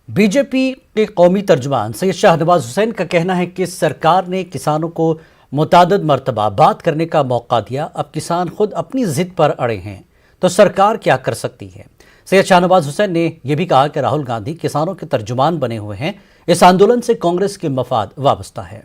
BJP के कौमी तर्जुमान सैयद शाहनवाज हुसैन का कहना है कि सरकार ने किसानों को मुतादद मरतबा बात करने का मौका दिया, अब किसान खुद अपनी जिद पर अड़े हैं तो सरकार क्या कर सकती है। सैयद शाहनवाज हुसैन ने यह भी कहा कि राहुल गांधी किसानों के तर्जुमान बने हुए हैं, इस आंदोलन से कांग्रेस के मफाद वाबस्ता है।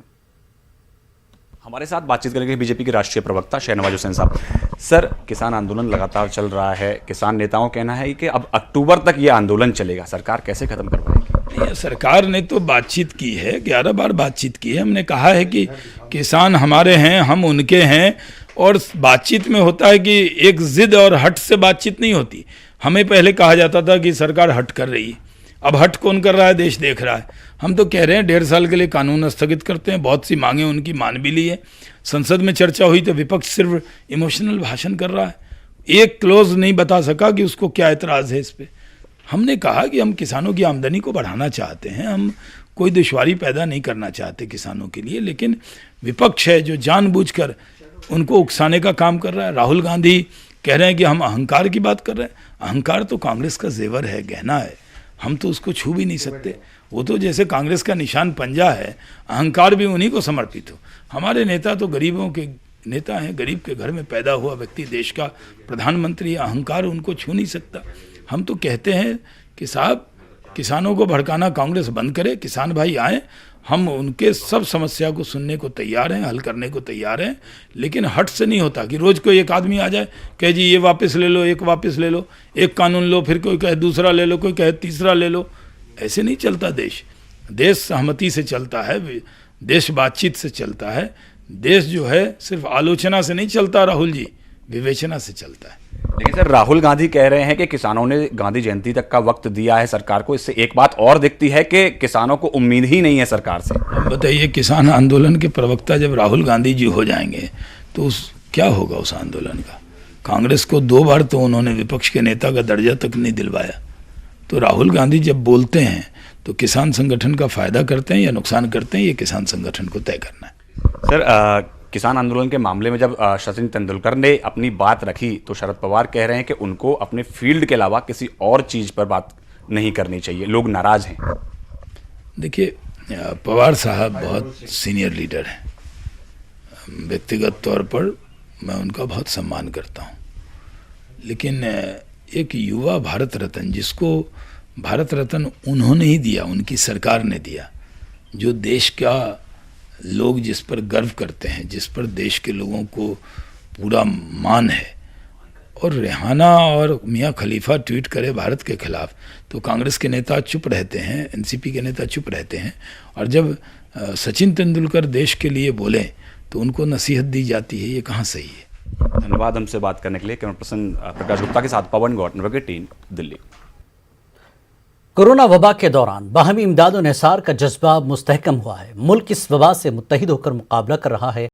हमारे साथ बातचीत करेंगे बीजेपी के राष्ट्रीय प्रवक्ता शाहनवाज हुसैन साहब। सर, किसान आंदोलन लगातार चल रहा है, किसान नेताओं का कहना है कि अब अक्टूबर तक ये आंदोलन चलेगा, सरकार कैसे खत्म कर पाएगी? सरकार ने तो बातचीत की है, 11 बार बातचीत की है। हमने कहा है कि किसान हमारे हैं, हम उनके हैं, और बातचीत में होता है कि एक जिद और हट से बातचीत नहीं होती। हमें पहले कहा जाता था कि सरकार हट कर रही है, अब हट कौन कर रहा है? देश देख रहा है। हम तो कह रहे हैं 1.5 साल के लिए कानून स्थगित करते हैं। बहुत सी मांगे उनकी मान भी ली है। संसद में चर्चा हुई तो विपक्ष सिर्फ इमोशनल भाषण कर रहा है, एक क्लोज नहीं बता सका कि उसको क्या एतराज़ है इस पर। हमने कहा कि हम किसानों की आमदनी को बढ़ाना चाहते हैं, हम कोई दुश्वारी पैदा नहीं करना चाहते किसानों के लिए, लेकिन विपक्ष है जो जानबूझकर उनको उकसाने का काम कर रहा है। राहुल गांधी कह रहे हैं कि हम अहंकार की बात कर रहे हैं। अहंकार तो कांग्रेस का जेवर है, गहना है, हम तो उसको छू भी नहीं सकते। वो तो जैसे कांग्रेस का निशान पंजा है, अहंकार भी उन्हीं को समर्पित हो। हमारे नेता तो गरीबों के नेता हैं, गरीब के घर में पैदा हुआ व्यक्ति देश का प्रधानमंत्री, अहंकार उनको छू नहीं सकता। हम तो कहते हैं कि साहब, किसानों को भड़काना कांग्रेस बंद करे, किसान भाई आए, हम उनके सब समस्या को सुनने को तैयार हैं, हल करने को तैयार हैं, लेकिन हट से नहीं होता कि रोज़ कोई एक आदमी आ जाए, कहे जी ये वापस ले लो, एक वापस ले लो, एक कानून लो, फिर कोई कहे दूसरा ले लो, कोई कहे तीसरा ले लो। ऐसे नहीं चलता देश। देश सहमति से चलता है, देश बातचीत से चलता है। देश जो है सिर्फ आलोचना से नहीं चलता राहुल जी, विवेचना से चलता है। लेकिन सर, राहुल गांधी कह रहे हैं कि किसानों ने गांधी जयंती तक का वक्त दिया है सरकार को। इससे एक बात और दिखती है कि किसानों को उम्मीद ही नहीं है सरकार से। बताइए, किसान आंदोलन के प्रवक्ता जब राहुल गांधी जी हो जाएंगे तो क्या होगा उस आंदोलन का? कांग्रेस को 2 बार तो उन्होंने विपक्ष के नेता का दर्जा तक नहीं दिलवाया। तो राहुल गांधी जब बोलते हैं तो किसान संगठन का फायदा करते हैं या नुकसान करते हैं, ये किसान संगठन को तय करना है। सर, किसान आंदोलन के मामले में जब सचिन तेंदुलकर ने अपनी बात रखी तो शरद पवार कह रहे हैं कि उनको अपने फील्ड के अलावा किसी और चीज़ पर बात नहीं करनी चाहिए, लोग नाराज हैं। देखिए, पवार साहब बहुत सीनियर लीडर हैं, व्यक्तिगत तौर पर मैं उनका बहुत सम्मान करता हूं, लेकिन एक युवा भारत रत्न, जिसको भारत रत्न उन्होंने ही दिया, उनकी सरकार ने दिया, जो देश का लोग जिस पर गर्व करते हैं, जिस पर देश के लोगों को पूरा मान है, और रेहाना और मियां खलीफा ट्वीट करे भारत के खिलाफ तो कांग्रेस के नेता चुप रहते हैं, एनसीपी के नेता चुप रहते हैं, और जब सचिन तेंदुलकर देश के लिए बोले तो उनको नसीहत दी जाती है। ये कहाँ सही है? धन्यवाद हमसे बात करने के लिए। कैमरा पर्सन प्रकाश गुप्ता के साथ पवन गौर, नेटवर्क 18, दिल्ली। कोरोना वबा के दौरान बाहमी इमदाद और निसार का जज्बा मुस्तहकम हुआ है। मुल्क इस वबा से मुत्तहिद होकर मुकाबला कर रहा है।